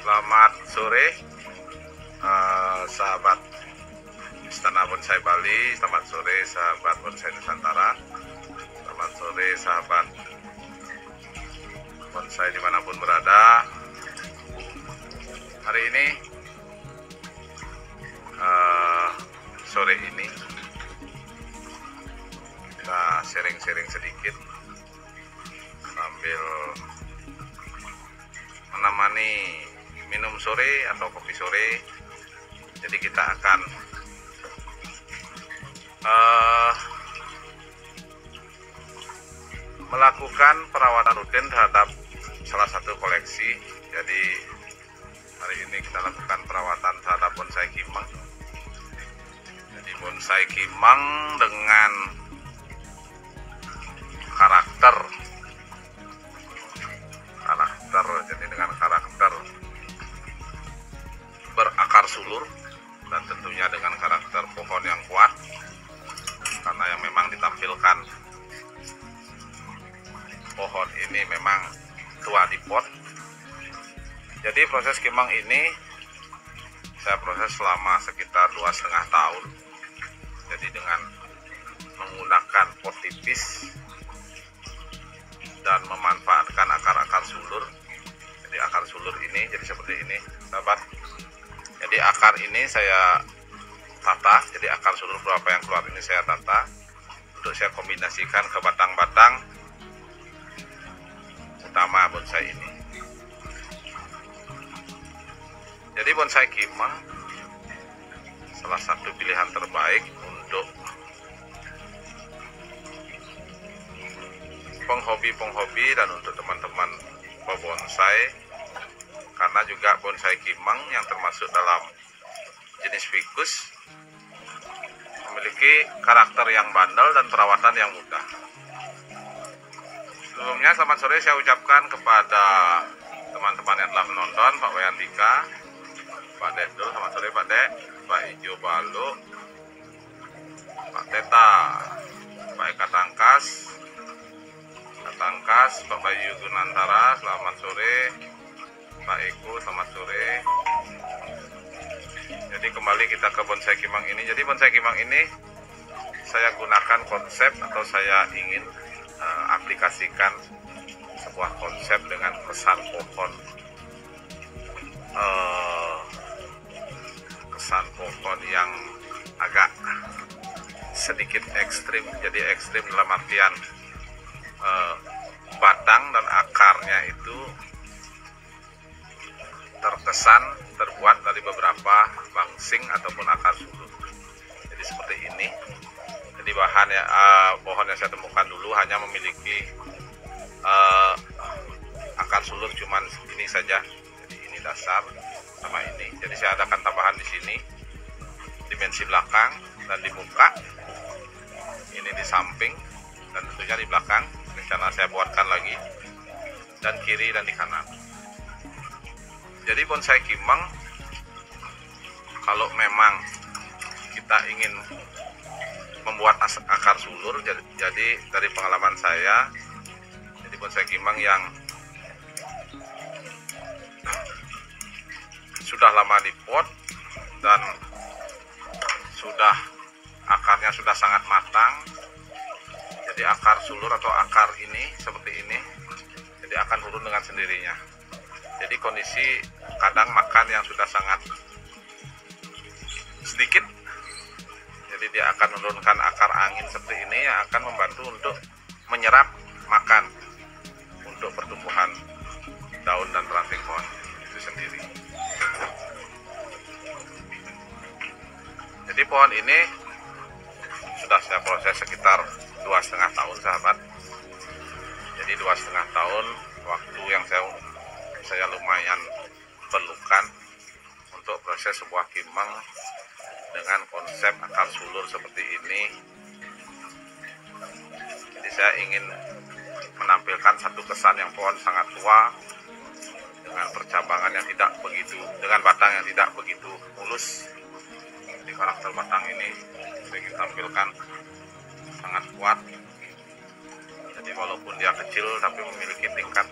Selamat sore sahabat Istana Bonsai Bali, selamat sore sahabat Bonsai Nusantara, selamat sore sahabat bonsai dimanapun berada. Hari ini sore ini kita sharing-sharing sedikit sambil menemani minum sore atau kopi sore. Jadi kita akan melakukan perawatan rutin terhadap salah satu koleksi. Jadi hari ini kita lakukan perawatan terhadap bonsai kimeng. Jadi bonsai kimeng dengan karakter, jadi dengan karakter berakar sulur dan tentunya dengan karakter pohon yang kuat, karena yang memang ditampilkan pohon ini memang tua di pot. Jadi proses kimeng ini saya proses selama sekitar 2,5 tahun. Jadi dengan menggunakan pot tipis dan memanfaatkan akar-akar sulur. Jadi akar sulur ini jadi seperti ini, sahabat. Jadi akar ini saya tata, jadi akar sulur berapa yang keluar ini saya tata untuk saya kombinasikan ke batang-batang utama bonsai ini. Jadi bonsai kimeng salah satu pilihan terbaik untuk penghobi dan untuk teman-teman bonsai, karena juga bonsai kimeng yang termasuk dalam jenis ficus memiliki karakter yang bandel dan perawatan yang mudah. Sebelumnya selamat sore saya ucapkan kepada teman-teman yang telah menonton, Pak Wayantika, Pak Dedul, selamat sore Pak Dek, Pak Ijo Balu, Pak Teta, Pak Eka Tangkas, Pak Bayu Gunantara, selamat sore, Pak Eko, selamat sore. Jadi kembali kita ke bonsai kimeng ini. Jadi bonsai kimeng ini saya gunakan konsep atau saya ingin aplikasikan sebuah konsep dengan kesan pohon yang agak sedikit ekstrim. Jadi ekstrim dalam artian batang dan akarnya itu terbuat dari beberapa bangsing ataupun akar sulur. Jadi seperti ini. Jadi bahan ya, pohon yang saya temukan dulu hanya memiliki akar sulur cuman ini saja. Jadi ini dasar sama ini. Jadi saya adakan tambahan di sini, dimensi belakang dan di muka. Ini di samping dan tentunya di belakang. Rencana saya buatkan lagi dan kiri dan di kanan. Jadi bonsai kimeng kalau memang kita ingin membuat akar sulur, jadi dari pengalaman saya, jadi bonsai kimeng yang sudah lama di pot dan akarnya sudah sangat matang. Jadi akar sulur atau akar ini seperti ini, jadi akan turun dengan sendirinya. Jadi kondisi kadang makan yang sudah sangat sedikit, jadi dia akan menurunkan akar angin seperti ini yang akan membantu untuk menyerap makan untuk pertumbuhan daun dan ranting pohon itu sendiri. Jadi pohon ini sudah saya proses sekitar 2,5 tahun, sahabat. Jadi 2,5 tahun waktu yang saya lumayan perlukan untuk proses sebuah kimeng dengan konsep akar sulur seperti ini. Jadi saya ingin menampilkan satu kesan yang pohon sangat tua dengan percabangan yang tidak begitu, dengan batang yang tidak begitu mulus. Di karakter batang ini saya ingin tampilkan sangat kuat. Jadi walaupun dia kecil tapi memiliki tingkat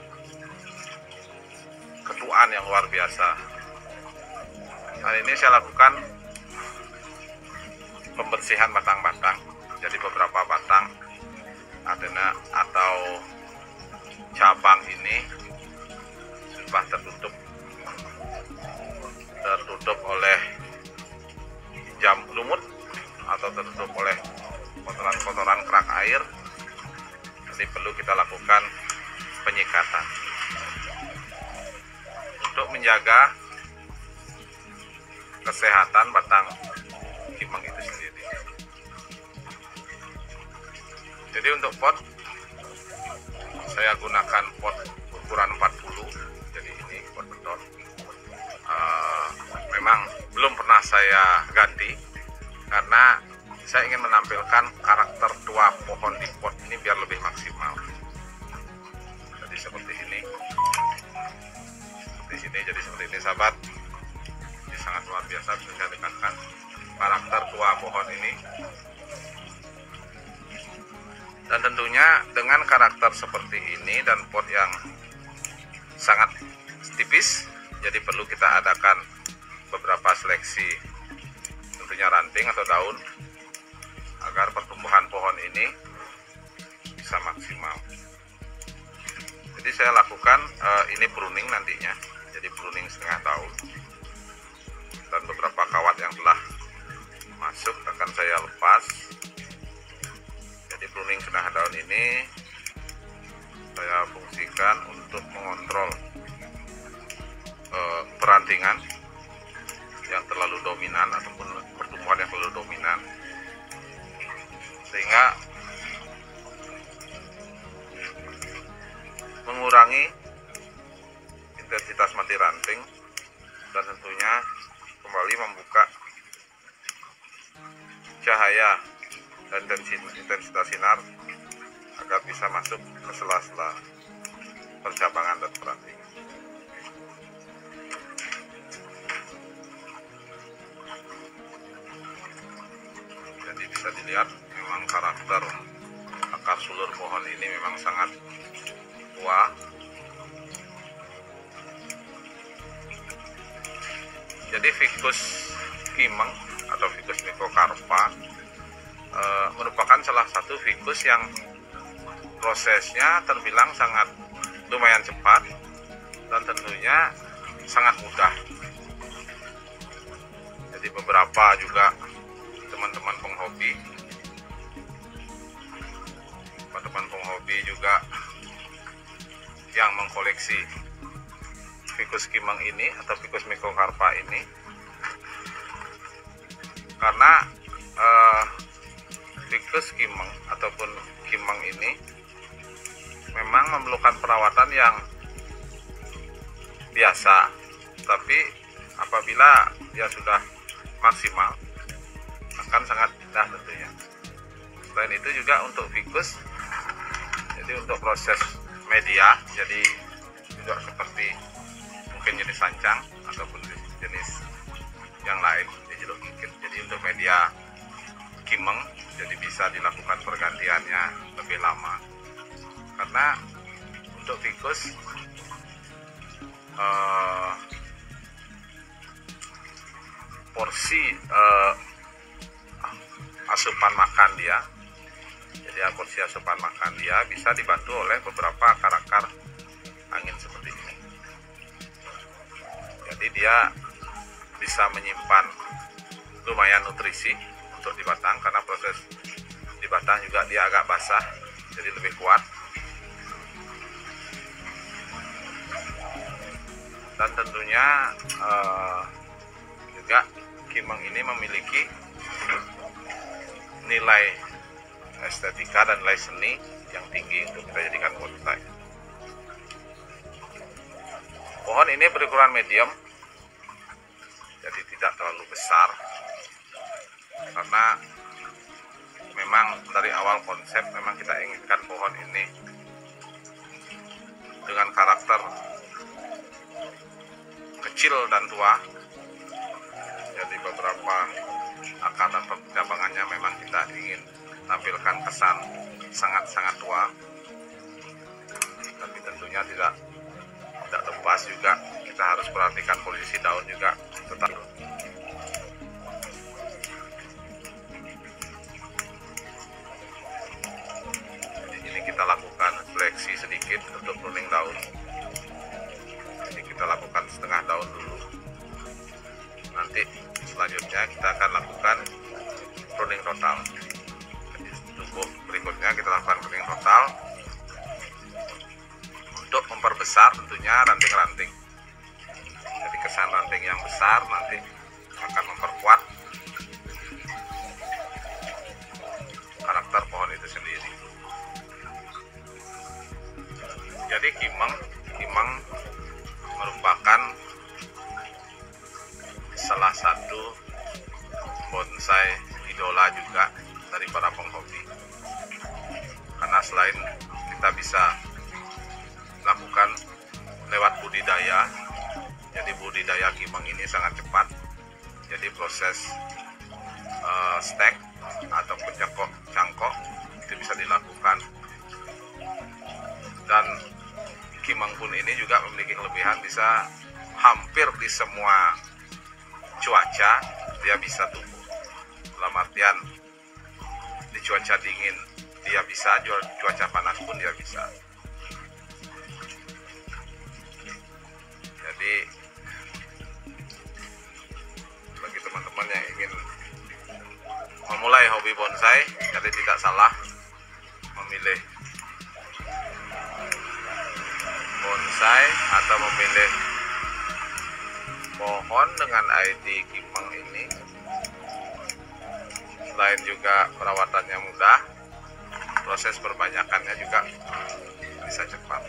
ketuaan yang luar biasa. Nah, ini saya lakukan pembersihan batang-batang. Jadi beberapa batang adena atau cabang ini sudah tertutup oleh lumut atau tertutup oleh kotoran-kotoran kerak air. Jadi perlu kita lakukan penyikatan untuk menjaga kesehatan batang kimeng itu sendiri. Jadi untuk pot, saya gunakan pot ukuran 40. Jadi ini pot beton. Memang belum pernah saya ganti karena saya ingin menampilkan karakter tua pohon di pot ini biar lebih maksimal. Jadi seperti ini. Jadi seperti ini sahabat. Ini sangat luar biasa, bisa saya dekatkan karakter tua pohon ini. Dan tentunya dengan karakter seperti ini dan pot yang sangat tipis, jadi perlu kita adakan beberapa seleksi tentunya ranting atau daun agar pertumbuhan pohon ini bisa maksimal. Jadi saya lakukan ini pruning nantinya, jadi pruning setengah daun, dan beberapa kawat yang telah masuk akan saya lepas. Jadi pruning setengah daun ini saya fungsikan untuk mengontrol perantingan yang terlalu dominan ataupun pertumbuhan yang terlalu dominan, sehingga mengurangi intensitas mati ranting dan tentunya kembali membuka cahaya dan intensitas sinar agar bisa masuk ke sela-sela percabangan dan peranting. Jadi bisa dilihat memang karakter akar sulur pohon ini memang sangat tua. Jadi ficus kimeng atau ficus mycocarpa merupakan salah satu ficus yang prosesnya terbilang sangat lumayan cepat dan tentunya sangat mudah. Jadi beberapa juga teman-teman penghobi juga yang mengkoleksi ficus kimeng ini atau ficus mycocarpa ini, karena ficus kimeng ataupun kimeng ini memang memerlukan perawatan yang biasa, tapi apabila dia sudah maksimal akan sangat indah tentunya. Selain itu juga untuk ficus, jadi untuk proses media, jadi juga seperti mungkin jenis sancang ataupun jenis yang lain, jadi untuk media kimeng jadi bisa dilakukan pergantiannya lebih lama, karena untuk ficus porsi asupan makan dia, jadi porsi asupan makan dia bisa dibantu oleh beberapa akar-akar angin seperti ini. Jadi dia bisa menyimpan lumayan nutrisi untuk di batang, karena proses di batang juga dia agak basah, jadi lebih kuat. Dan tentunya juga kimeng ini memiliki nilai estetika dan nilai seni yang tinggi untuk kita jadikan bonsai. Pohon ini berukuran medium, jadi tidak terlalu besar, karena memang dari awal konsep memang kita inginkan pohon ini dengan karakter kecil dan tua. Jadi beberapa akar dan percabangannya memang kita ingin tampilkan kesan sangat-sangat tua, tapi tentunya tidak lepas juga kita harus perhatikan posisi daun juga tetap. Jadi ini kita lakukan seleksi sedikit untuk pruning daun. Jadi kita lakukan setengah daun dulu. Nanti selanjutnya kita akan lakukan pruning total. Jadi tumbuh berikutnya kita lakukan pruning total untuk memperbesar tentunya ranting-ranting. Jadi kesan ranting yang besar nanti akan memperkuat karakter pohon itu sendiri. Jadi kimeng merupakan salah satu bonsai idola juga dari para penghobi, karena selain kita bisa lakukan lewat budidaya, jadi budidaya kimeng ini sangat cepat. Jadi proses stek ataupun cangkok itu bisa dilakukan, dan kimeng pun ini juga memiliki kelebihan bisa hampir di semua cuaca dia bisa tumbuh. Dalam artian di cuaca dingin dia bisa, cuaca panas pun dia bisa. Jadi bagi teman-teman yang ingin memulai hobi bonsai, jadi tidak salah memilih bonsai atau memilih pohon dengan ID kimeng ini. Selain juga perawatannya mudah, proses perbanyakannya juga bisa cepat.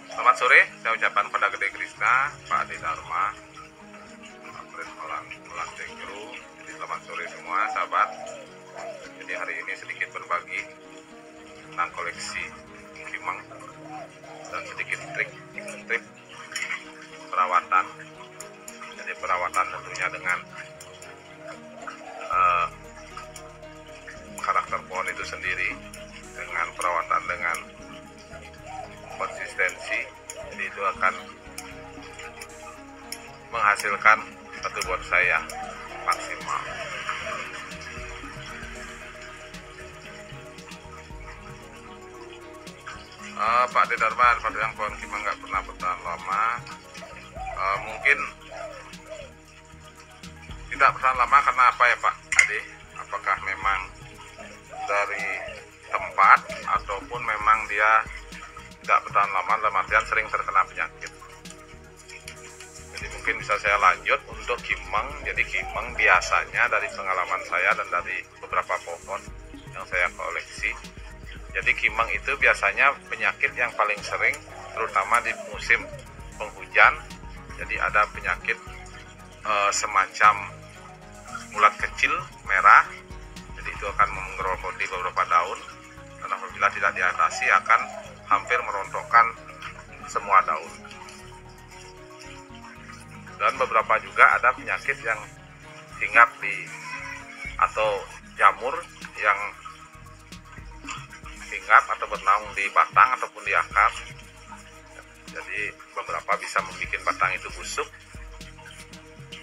Selamat sore, saya ucapkan pada Gede Krishna, Pak Adi Dharma, Melanting Guru. Jadi selamat sore semua sahabat. Jadi hari ini sedikit berbagi tentang koleksi kimeng dan sedikit trik perawatan. Jadi perawatan tentunya dengan karakter pohon itu sendiri, dengan perawatan dengan konsistensi, jadi itu akan menghasilkan satu bonsai yang maksimal. Pak Ade Dharma, pada yang pohon kimeng nggak pernah bertahan lama, mungkin tidak bertahan lama karena apa ya Pak Ade? Apakah memang dari tempat ataupun memang dia tidak bertahan lama dalam artian sering terkena penyakit? Jadi mungkin bisa saya lanjut untuk kimeng. Jadi kimeng biasanya dari pengalaman saya dan dari beberapa pohon yang saya koleksi, jadi kimeng itu biasanya penyakit yang paling sering terutama di musim penghujan. Jadi ada penyakit semacam ulat kecil merah, jadi itu akan menggerogoti beberapa daun, dan apabila tidak diatasi akan hampir merontokkan semua daun. Dan beberapa juga ada penyakit yang hinggap di atau jamur yang hinggap atau bernaung di batang ataupun di akar. Jadi beberapa bisa membuat batang itu busuk.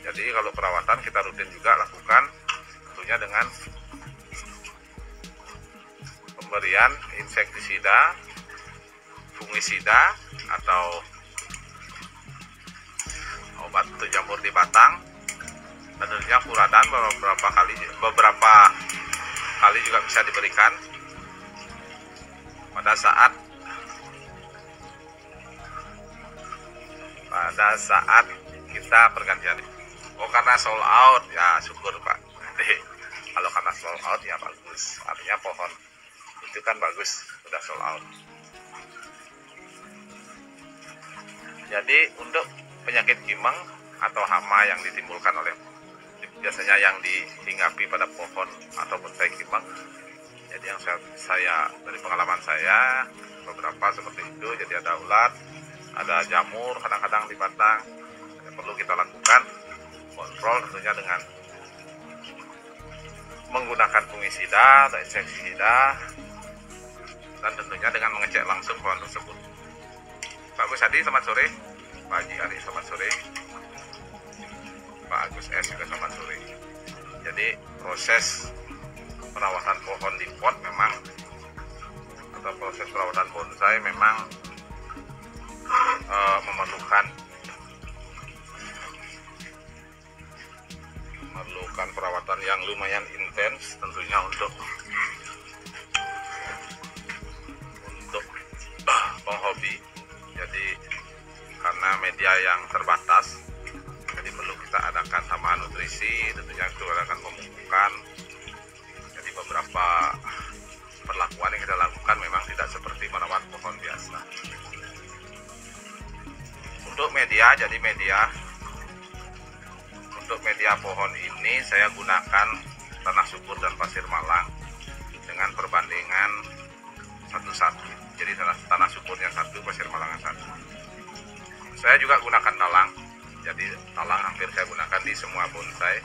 Jadi kalau perawatan kita rutin juga lakukan, tentunya dengan pemberian insektisida, fungisida atau obat untuk jamur di batang, dan tentunya furadan beberapa kali juga bisa diberikan pada saat kita pergantian. Oh, karena sold out ya, syukur Pak. Kalau karena sold out ya bagus, artinya pohon itu kan bagus, sudah sold out. Jadi untuk penyakit kimeng atau hama yang ditimbulkan oleh biasanya yang dihinggapi pada pohon ataupun bonsai kimeng, jadi yang saya dari pengalaman saya beberapa seperti itu. Jadi ada ulat, ada jamur kadang-kadang di batang, yang perlu kita lakukan kontrol tentunya dengan menggunakan fungisida atau insektisida, dan tentunya dengan mengecek langsung pohon tersebut. Pak Gus Hadi, selamat sore. Pak Haji Ari, selamat sore. Pak Agus S juga selamat sore. Jadi proses perawatan pohon di pot memang, atau proses perawatan bonsai memang memerlukan perawatan yang lumayan intens tentunya untuk penghobi. Jadi karena media yang terbatas, jadi perlu kita adakan tambahan nutrisi, tentunya itu adakan pemupukan. Jadi beberapa perlakuan yang kita lakukan memang tidak seperti merawat pohon biasa. Untuk media, jadi untuk media pohon ini saya gunakan tanah subur dan pasir malang dengan perbandingan 1:1. Jadi tanah suburnya 1, pasir malangnya 1. Saya juga gunakan talang. Jadi talang hampir saya gunakan di semua bonsai.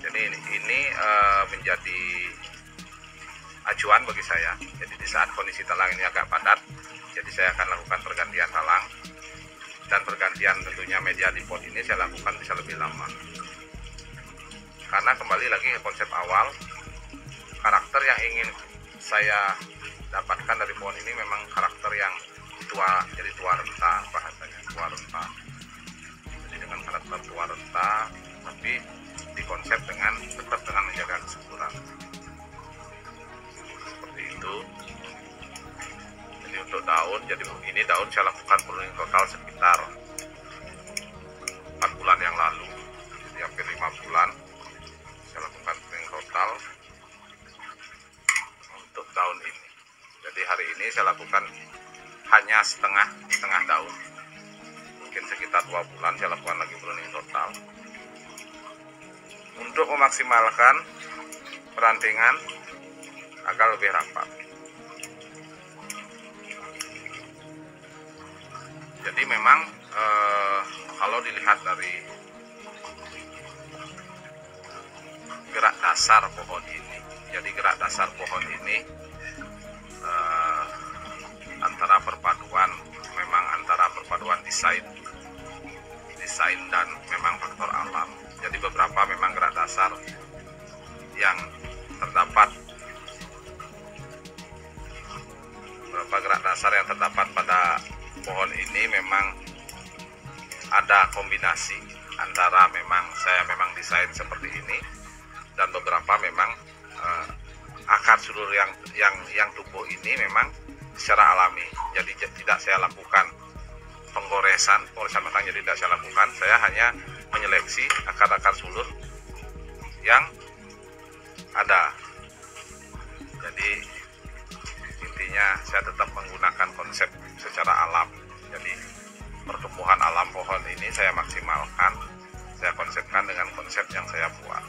Jadi ini menjadi acuan bagi saya. Jadi di saat kondisi talang ini agak padat, jadi saya akan lakukan pergantian talang, dan pergantian tentunya media di pot ini saya lakukan bisa lebih lama. Karena kembali lagi ke konsep awal, karakter yang ingin saya dapatkan dari pohon ini memang karakter yang tua, jadi tua renta bahasanya, tua renta. Jadi dengan karakter tua renta, tapi dikonsep tetap dengan menjaga kesuburan. Seperti itu. Jadi untuk daun, jadi ini daun saya lakukan pruning total sekitar 4 bulan yang lalu, jadi hampir 5 bulan saya lakukan pruning total untuk daun ini. Jadi hari ini saya lakukan hanya setengah daun, mungkin sekitar 2 bulan saya lakukan lagi pruning total untuk memaksimalkan perantingan agar lebih rapat. Jadi memang kalau dilihat dari gerak dasar pohon ini, jadi gerak dasar pohon ini antara perpaduan desain dan memang faktor alam. Jadi beberapa memang gerak dasar yang terdapat pada pohon ini memang ada kombinasi antara saya memang desain seperti ini, dan beberapa memang akar seluruh yang tumbuh ini memang secara alami. Jadi tidak saya lakukan penggoresan batang, jadi tidak saya lakukan. Saya hanya menyeleksi akar-akar sulur yang ada. Jadi intinya saya tetap menggunakan konsep secara alam. Jadi pertumbuhan alam pohon ini saya maksimalkan, saya konsepkan dengan konsep yang saya buat.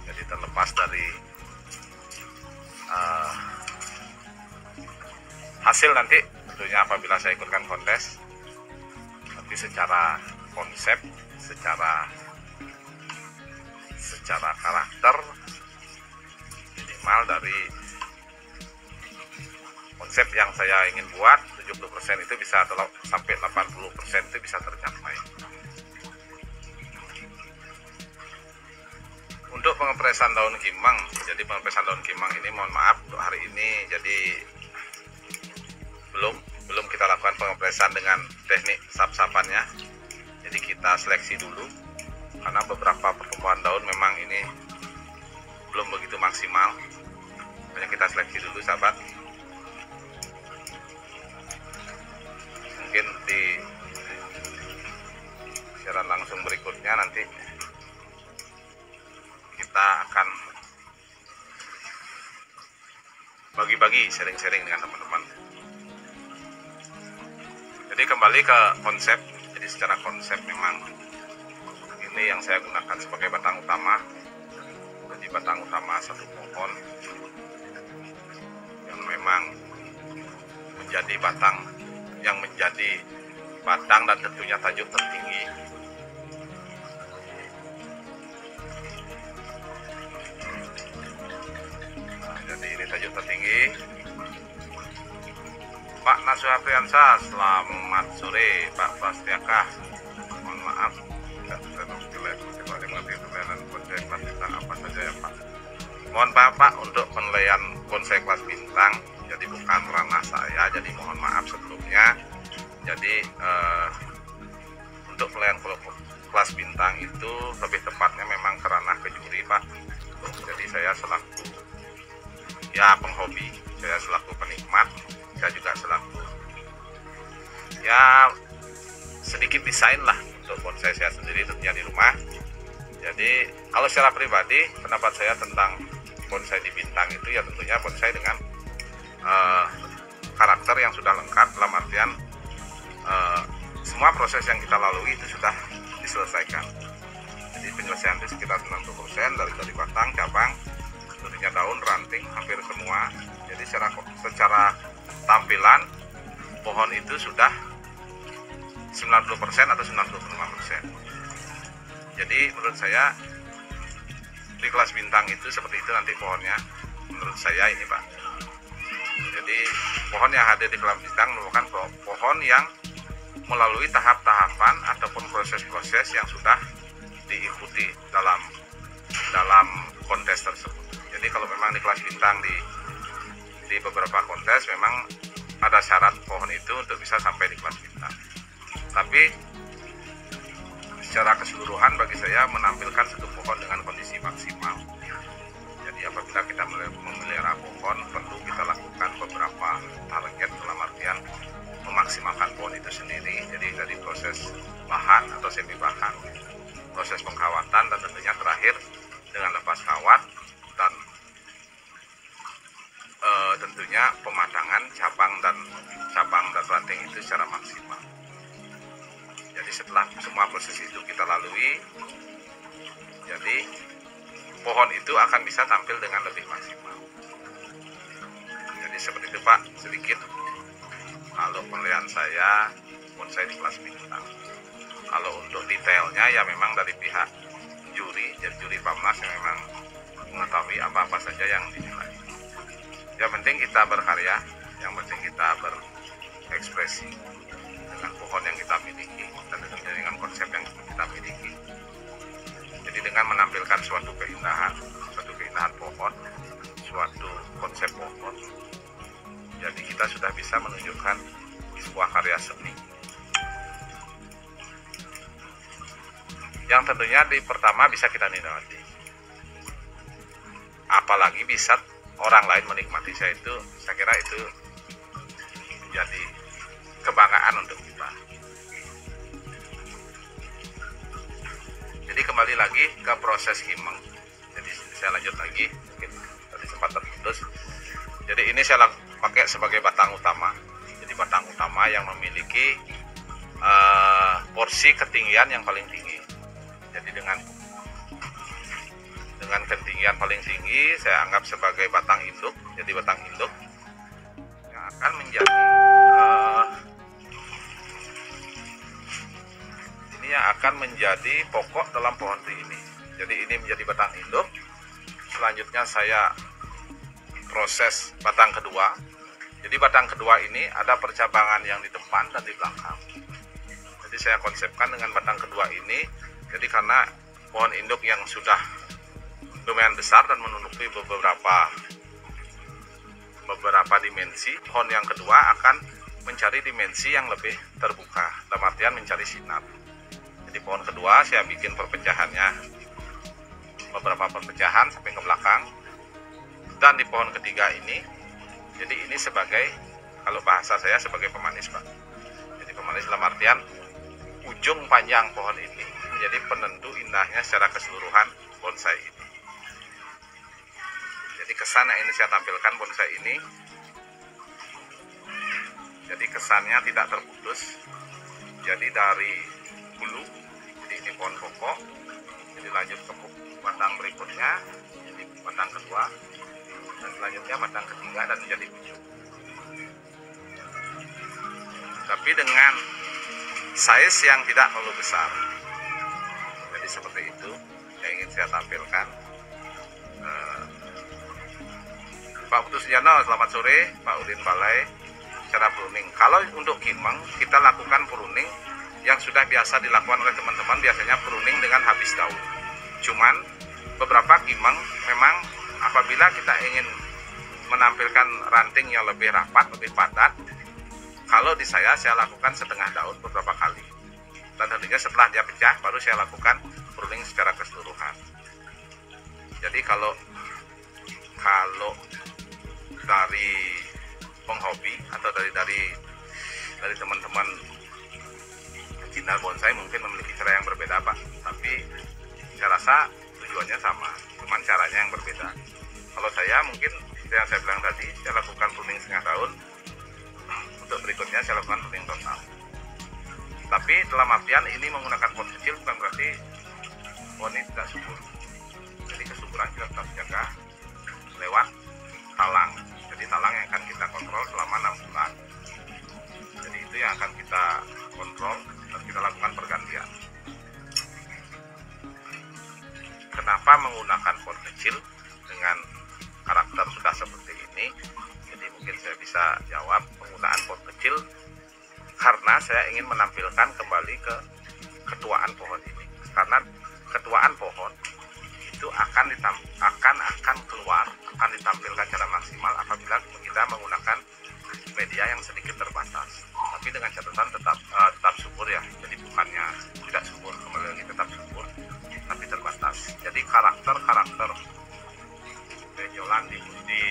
Jadi terlepas dari hasil nanti tentunya apabila saya ikutkan kontes, tapi secara konsep, secara karakter, minimal dari konsep yang saya ingin buat 70% itu bisa sampai 80% itu bisa tercapai. Untuk pengepresan daun kimang, jadi pengepresan daun kimang ini mohon maaf untuk hari ini, jadi belum kita lakukan pengepresan dengan teknik sap-sapannya. Jadi kita seleksi dulu, karena beberapa pertumbuhan daun memang ini belum begitu maksimal. Makanya kita seleksi dulu sahabat. Mungkin di siaran langsung berikutnya nanti kita akan bagi-bagi sharing-sharing dengan teman-teman. Jadi kembali ke konsep. Jadi secara konsep memang ini yang saya gunakan sebagai batang utama. Jadi batang utama satu pohon yang memang menjadi batang dan tentunya tajuk tertinggi. Ini tajuk tertinggi. Pak Nasuhapriansa, selamat sore. Pak Prastiakah, mohon maaf tidak bisa menilai dan konsep kelas bintang apa saja ya Pak. Mohon maaf Pak untuk penilaian konsep kelas bintang, jadi bukan ranah saya, jadi mohon maaf sebelumnya. Jadi untuk penilaian kelas bintang itu lebih tepatnya memang ke ranah ke juri Pak. Jadi saya selaku ya penghobi, saya selaku penikmat, saya juga selaku ya sedikit desain lah untuk bonsai saya sendiri tentunya di rumah. Jadi kalau secara pribadi pendapat saya tentang bonsai di bintang itu ya tentunya bonsai dengan karakter yang sudah lengkap, dalam artian semua proses yang kita lalui itu sudah diselesaikan. Jadi penyelesaian di sekitar 90% dari batang, cabang, tentunya daun, ranting, hampir semua. Jadi secara tampilan pohon itu sudah 90% atau 95%. Jadi menurut saya di kelas bintang itu seperti itu nanti pohonnya. Menurut saya ini Pak. Jadi pohon yang hadir di kelas bintang merupakan pohon yang melalui tahap-tahapan ataupun proses-proses yang sudah diikuti dalam kontes tersebut. Jadi kalau memang di kelas bintang di beberapa kontes memang ada syarat pohon itu untuk bisa sampai di kelas bintang. Tapi secara keseluruhan bagi saya menampilkan satu pohon dengan kondisi maksimal. Jadi apabila kita memelihara pohon perlu kita lakukan beberapa target dalam artian memaksimalkan pohon itu sendiri. Jadi dari proses bahan atau semi bahan, proses pengkawatan, dan tentunya terakhir dengan lepas kawat dan tentunya pematangan cabang dan ranting itu secara maksimal. Jadi setelah semua proses itu kita lalui, jadi pohon itu akan bisa tampil dengan lebih maksimal. Jadi seperti itu Pak, sedikit kalau penilaian saya bonsai di kelas bintang. Kalau untuk detailnya ya memang dari pihak juri, jadi juri PAMNAS yang memang mengetahui apa-apa saja yang dinilai. Yang penting kita berkarya, yang penting kita berekspresi dengan pohon yang kita miliki dan dengan konsep yang kita miliki. Jadi dengan menampilkan suatu keindahan pohon, suatu konsep pohon, jadi kita sudah bisa menunjukkan sebuah karya seni yang tentunya di pertama bisa kita nikmati, apalagi bisa orang lain menikmati. Saya kira itu menjadi kebanggaan untuk kita. Jadi kembali lagi ke proses himeng. Jadi saya lanjut lagi, mungkin tadi sempat terputus. Jadi ini saya pakai sebagai batang utama. Jadi batang utama yang memiliki porsi ketinggian yang paling tinggi. Jadi dengan ketinggian paling tinggi saya anggap sebagai batang induk. Jadi batang induk yang akan menjadi pokok dalam pohon ini. Jadi ini menjadi batang induk. Selanjutnya saya proses batang kedua. Jadi batang kedua ini ada percabangan yang di depan dan di belakang. Jadi saya konsepkan dengan batang kedua ini. Jadi karena pohon induk yang sudah lumayan besar dan menutupi beberapa dimensi, pohon yang kedua akan mencari dimensi yang lebih terbuka, dalam artian mencari sinar. Jadi pohon kedua saya bikin perpecahannya, beberapa perpecahan sampai ke belakang. Dan di pohon ketiga ini, jadi ini sebagai, kalau bahasa saya sebagai pemanis Pak. Jadi pemanis dalam artian ujung panjang pohon ini menjadi penentu indahnya secara keseluruhan bonsai ini. Jadi kesan yang ini saya tampilkan bonsai ini, jadi kesannya tidak terputus. Jadi dari hulu, jadi ini pohon pokok, jadi lanjut ke batang berikutnya, jadi batang kedua, dan selanjutnya batang ketiga dan menjadi ujung. Tapi dengan size yang tidak terlalu besar. Jadi seperti itu yang ingin saya tampilkan. Pak Putu Sujana, selamat sore. Pak Udin Balai. Cara pruning, kalau untuk kimeng kita lakukan pruning yang sudah biasa dilakukan oleh teman-teman, biasanya pruning dengan habis daun. Cuman beberapa kimeng memang apabila kita ingin menampilkan ranting yang lebih rapat, lebih padat, kalau di saya lakukan setengah daun beberapa kali, dan tentunya setelah dia pecah baru saya lakukan pruning secara keseluruhan. Jadi kalau dari penghobi atau dari teman-teman pecinta bonsai mungkin memiliki cara yang berbeda, Pak, tapi saya rasa tujuannya sama, cuman caranya yang berbeda. Kalau saya mungkin yang saya bilang tadi, saya lakukan pruning setengah daun, untuk berikutnya saya lakukan pruning total. Tapi dalam artian ini menggunakan pot kecil bukan berarti pohon ini tidak subur. Jadi kesuburan kita tetap jaga lewat talang. Jadi talang yang akan kita kontrol selama 6 bulan. Jadi itu yang akan kita kontrol dan kita lakukan pergantian. Kenapa menggunakan pot kecil dengan karakter sudah seperti ini? Jadi mungkin saya bisa jawab, penggunaan pot kecil karena saya ingin menampilkan kembali ke ketuaan pohon ini. Karena ketuaan pohon itu akan keluar, akan ditampilkan secara maksimal apabila kita menggunakan media yang sedikit terbatas. Tapi dengan catatan tetap subur ya. Jadi bukannya tidak subur, kembali lagi tetap subur, tapi terbatas. Jadi karakter benjolan di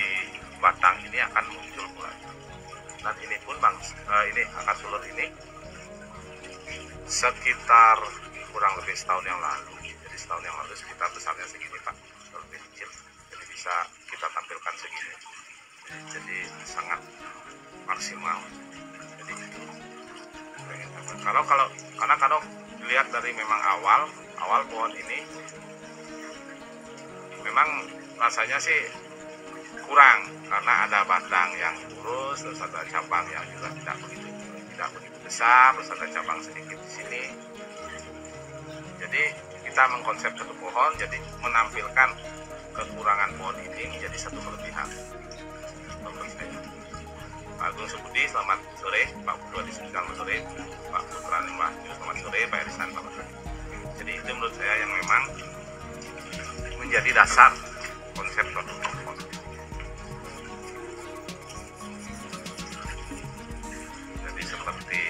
batang ini akan muncul mulai. Dan ini pun ini akar sulur ini sekitar kurang lebih setahun yang lalu. Jadi setahun yang lalu sekitar besarnya segini, Pak, lebih kecil. Jadi bisa kita tampilkan segini. Jadi sangat maksimal. Jadi itu. Karena kalau dilihat dari memang awal pohon ini memang rasanya sih kurang karena ada batang yang lurus, terus ada cabang yang juga tidak begitu besar, terus ada cabang sedikit di sini. Jadi kita mengkonsep satu pohon, jadi menampilkan kekurangan pohon ini menjadi satu kelebihan. Pak Agung Subudi, selamat sore. Pak Putu Adi, selamat sore. Pak Putra Wahyu, selamat sore. Pak Erisan, selamat sore. Jadi itu menurut saya yang memang menjadi dasar konsep suatu pohon. Jadi seperti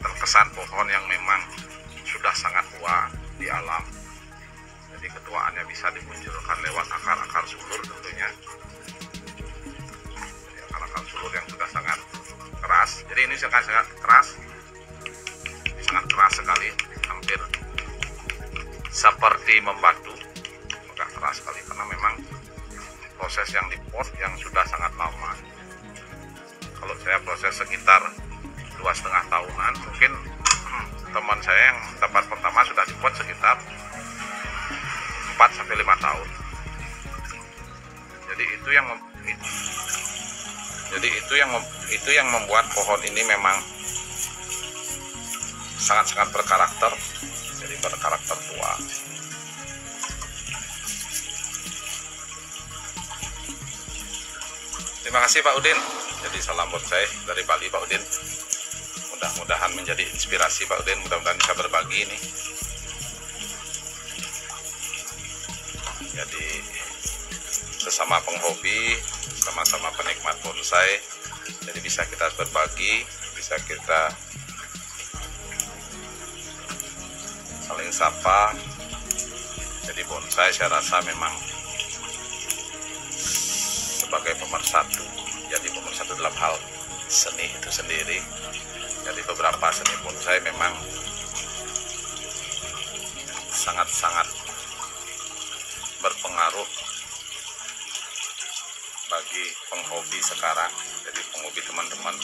terkesan pohon yang memang sudah sangat tua di alam. Jadi ketuaannya bisa dimunculkan lewat akar-akar sulur tentunya. Jadi akar-akar sulur yang sudah sangat keras. Jadi ini sangat keras, sangat keras sekali, hampir seperti membatu, agak keras sekali karena memang proses yang dipot yang sudah sangat lama. Kalau saya proses sekitar 2,5 tahunan, mungkin teman saya yang tempat pertama sudah dipot sekitar 4-5 tahun. Jadi itu yang membuat pohon ini memang sangat-sangat berkarakter. Jadi berkarakter tua. Terima kasih Pak Udin. Jadi salam bonsai dari Bali Pak Udin. Mudah-mudahan menjadi inspirasi Pak Udin, mudah-mudahan bisa berbagi ini. Jadi sesama penghobi, sama-sama penikmat bonsai, jadi bisa kita berbagi, bisa kita saling sapa. Jadi bonsai saya rasa memang sebagai pemersatu, jadi pemersatu dalam hal seni itu sendiri. Jadi beberapa seni bonsai memang sangat-sangat berpengaruh bagi penghobi sekarang. Jadi penghobi teman-teman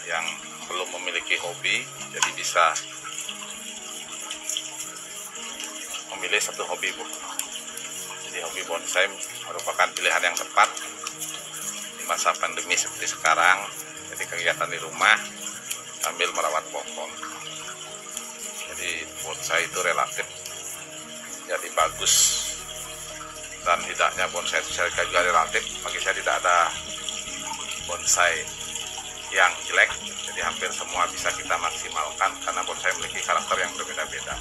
yang belum memiliki hobi, jadi bisa memilih satu hobi, Bu. Jadi hobi bonsai merupakan pilihan yang tepat di masa pandemi seperti sekarang. Jadi kegiatan di rumah sambil merawat pohon. Jadi bonsai itu relatif jadi bagus dan hidaknya bonsai itu saya juga relatif. Bagi saya tidak ada bonsai yang jelek, jadi hampir semua bisa kita maksimalkan karena bonsai memiliki karakter yang berbeda-beda.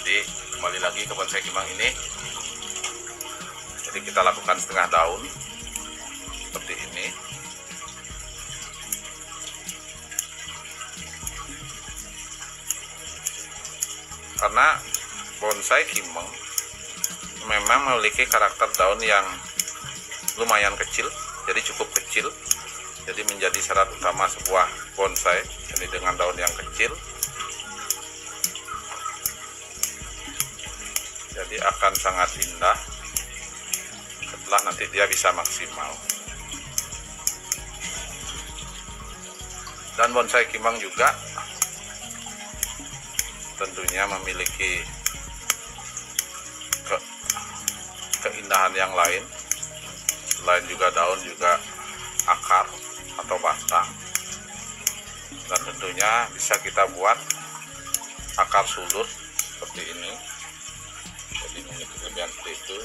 Jadi kembali lagi ke bonsai Kimang ini, jadi kita lakukan setengah daun seperti ini. Karena bonsai Kimeng memang memiliki karakter daun yang lumayan kecil, jadi cukup kecil. Jadi menjadi syarat utama sebuah bonsai ini dengan daun yang kecil. Jadi akan sangat indah setelah nanti dia bisa maksimal. Dan bonsai Kimeng juga tentunya memiliki keindahan yang lain, selain juga daun juga akar atau batang. Dan tentunya bisa kita buat akar sulur seperti ini, jadi memiliki kelebihan seperti itu.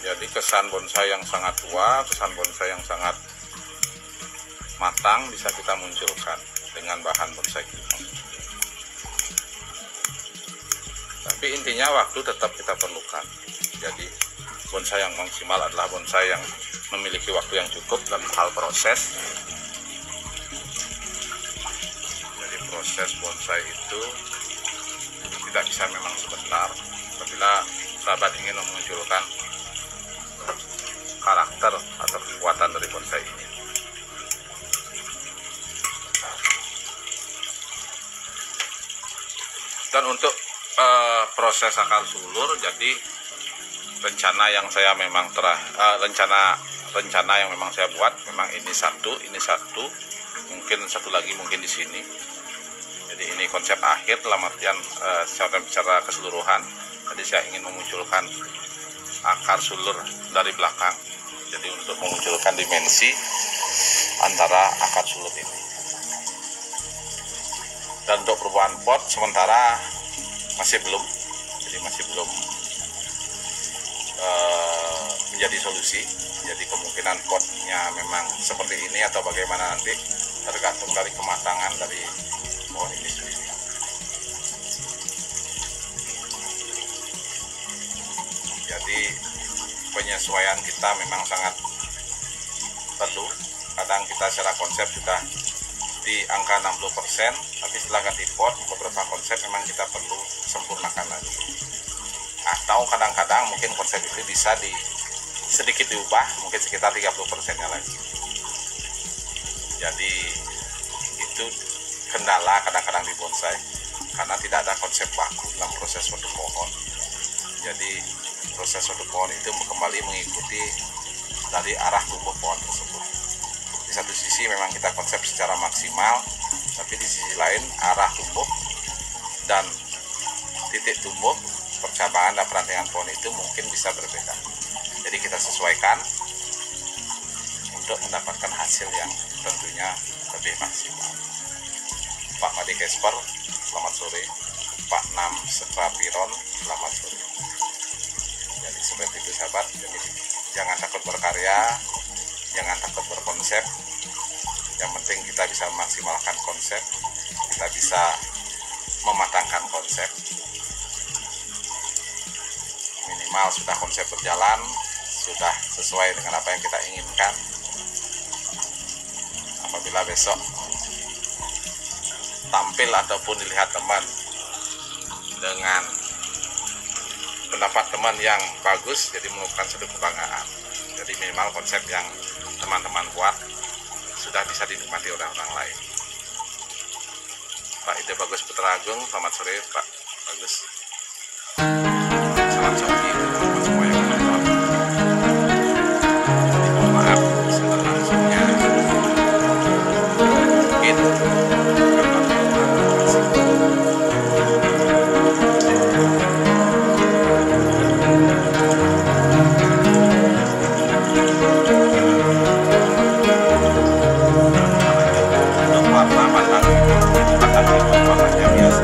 Jadi kesan bonsai yang sangat tua, kesan bonsai yang sangat matang bisa kita munculkan dengan bahan bonsai Kimeng. Tapi intinya waktu tetap kita perlukan. Jadi bonsai yang maksimal adalah bonsai yang memiliki waktu yang cukup dalam hal proses. Jadi proses bonsai itu tidak bisa memang sebentar. Apabila sahabat ingin memunculkan karakter atau kekuatan dari bonsai ini. Dan untuk proses akar sulur, jadi rencana yang saya memang rencana yang memang saya buat memang ini satu, mungkin satu lagi mungkin di sini. Jadi ini konsep akhir dalam artian secara keseluruhan. Jadi saya ingin memunculkan akar sulur dari belakang. Jadi untuk memunculkan dimensi antara akar sulur ini. Dan untuk perubahan pot sementara masih belum, jadi masih belum menjadi solusi. Jadi kemungkinan potnya memang seperti ini atau bagaimana nanti tergantung dari kematangan dari pohon ini sendiri. Jadi penyesuaian kita memang sangat perlu. Kadang kita secara konsep sudah di angka 60%, tapi setelah ganti pot beberapa konsep memang kita perlu sempurnakan lagi. Atau kadang-kadang mungkin konsep itu bisa sedikit diubah, mungkin sekitar 30%-nya lagi. Jadi itu kendala kadang-kadang di bonsai, karena tidak ada konsep baku dalam proses suatu pohon. Jadi proses suatu pohon itu kembali mengikuti dari arah tumbuh pohon tersebut. Di satu sisi memang kita konsep secara maksimal, tapi di sisi lain arah tumbuh dan titik tumbuh, percabangan dan perantingan pohon itu mungkin bisa berbeda. Jadi kita sesuaikan untuk mendapatkan hasil yang tentunya lebih maksimal. Pak Made Kesper, selamat sore. Pak Nam Sekrapiron, selamat sore. Jadi seperti itu sahabat, jadi jangan takut berkarya, jangan takut berkonsep. Yang penting kita bisa memaksimalkan konsep, kita bisa mematangkan konsep. Minimal sudah konsep berjalan, sudah sesuai dengan apa yang kita inginkan. Apabila besok tampil ataupun dilihat teman dengan pendapat teman yang bagus, jadi merupakan satu kebanggaan. Jadi minimal konsep yang teman-teman buat sudah bisa dinikmati orang-orang lain. Pak Ide Bagus Putra Agung, selamat sore Pak Bagus. Salam sahabat teman-teman semua yang menonton. Jadi mohon maaf segala langsungnya mungkin warna matang warnanya biasa.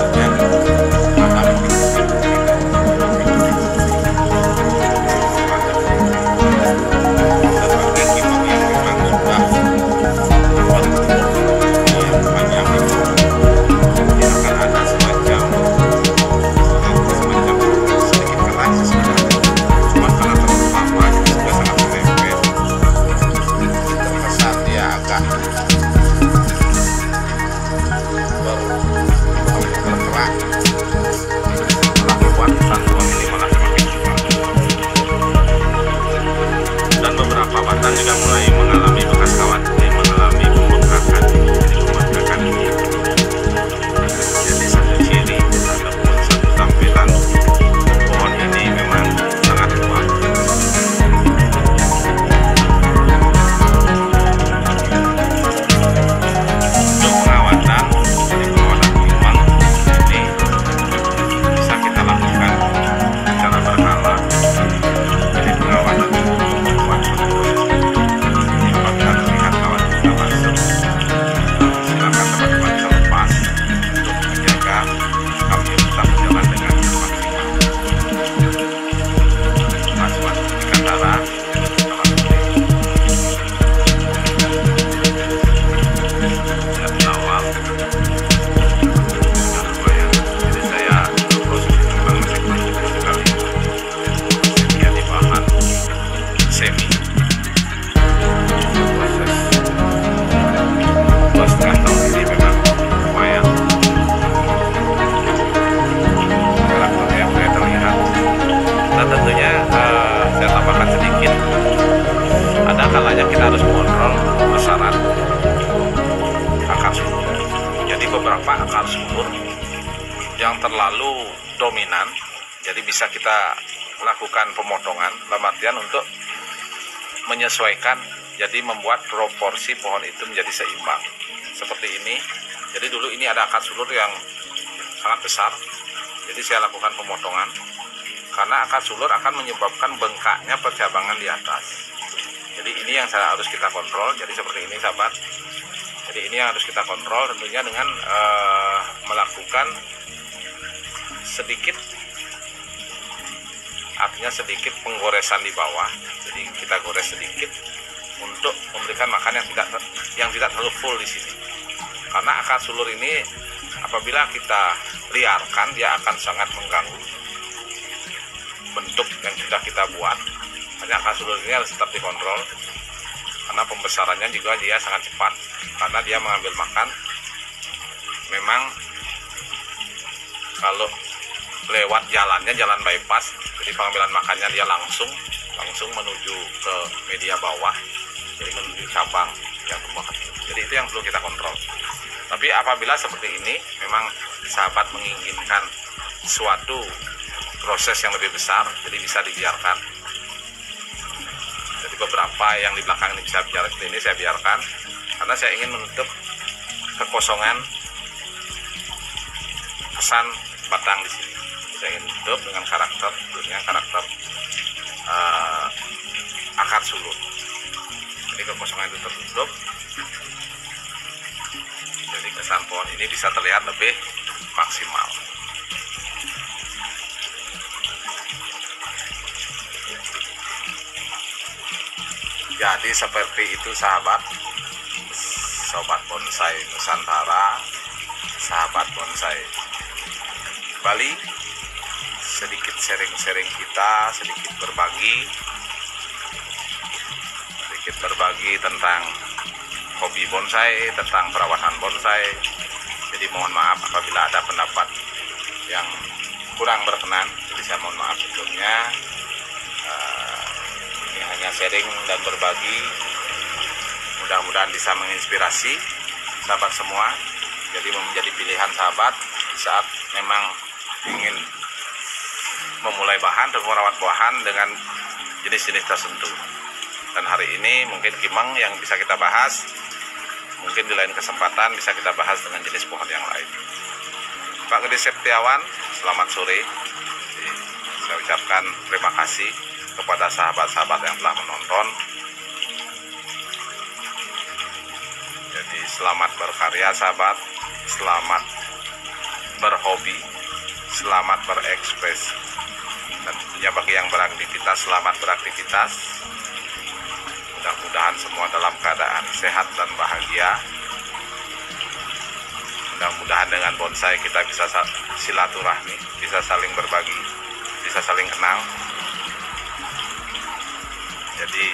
terlalu dominan, jadi bisa kita lakukan pemotongan dalam artian untuk menyesuaikan, jadi membuat proporsi pohon itu menjadi seimbang seperti ini. Jadi dulu ini ada akar sulur yang sangat besar, jadi saya lakukan pemotongan karena akar sulur akan menyebabkan bengkaknya percabangan di atas. Jadi ini yang harus kita kontrol. Jadi seperti ini sahabat, jadi ini yang harus kita kontrol tentunya dengan melakukan sedikit, artinya sedikit penggoresan di bawah. Jadi kita gores sedikit untuk memberikan makan yang tidak terlalu full di sini. Karena akar sulur ini apabila kita liarkan, dia akan sangat mengganggu bentuk yang sudah kita buat. Hanya akar sulur ini harus tetap dikontrol karena pembesarannya juga dia sangat cepat, karena dia mengambil makan. Memang kalau lewat jalannya, jalan bypass, jadi pengambilan makannya dia langsung menuju ke media bawah, jadi menuju cabang yang tumbuh kecil. Jadi itu yang perlu kita kontrol. Tapi apabila seperti ini memang sahabat menginginkan suatu proses yang lebih besar, jadi bisa dibiarkan. Jadi beberapa yang di belakang ini bisa biarkan, seperti ini saya biarkan karena saya ingin menutup kekosongan kesan batang di sini. Saya ingin tutup dengan karakter akar sulur. Jadi kekosongan itu tertutup, jadi kesan pohon ini bisa terlihat lebih maksimal. Jadi seperti itu sahabat, sobat bonsai Nusantara, sahabat bonsai Bali, sedikit sharing-sharing kita, sedikit berbagi tentang hobi bonsai, tentang perawatan bonsai. Jadi mohon maaf apabila ada pendapat yang kurang berkenan, jadi saya mohon maaf sebelumnya. Ini hanya sharing dan berbagi, mudah-mudahan bisa menginspirasi sahabat semua, jadi menjadi pilihan sahabat di saat memang ingin memulai bahan atau merawat bahan dengan jenis-jenis tertentu. Dan hari ini mungkin kimeng yang bisa kita bahas, mungkin di lain kesempatan bisa kita bahas dengan jenis pohon yang lain. Pak Gede Septiawan, selamat sore. Saya ucapkan terima kasih kepada sahabat-sahabat yang telah menonton. Jadi selamat berkarya sahabat, selamat berhobi, selamat berekspresi. Dan tentunya bagi yang beraktivitas, selamat beraktivitas. Mudah-mudahan semua dalam keadaan sehat dan bahagia. Mudah-mudahan dengan bonsai kita bisa silaturahmi, bisa saling berbagi, bisa saling kenal. Jadi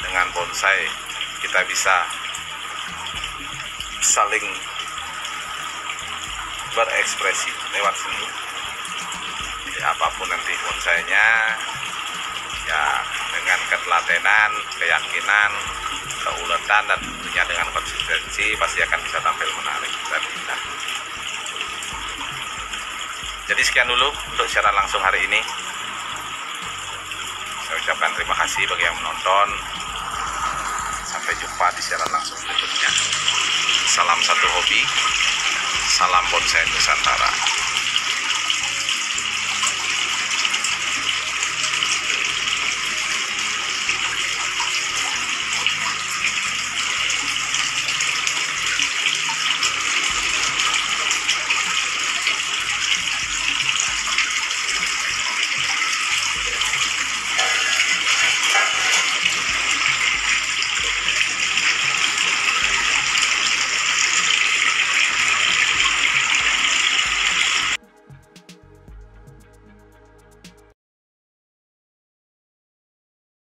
dengan bonsai kita bisa saling berekspresi lewat seni. Jadi apapun nanti bonsainya, ya dengan ketelatenan, keyakinan, keuletan, dan tentunya dengan konsistensi pasti akan bisa tampil menarik dan indah. Jadi sekian dulu untuk siaran langsung hari ini. Saya ucapkan terima kasih bagi yang menonton. Sampai jumpa di siaran langsung berikutnya. Salam satu hobi, salam bonsai Nusantara.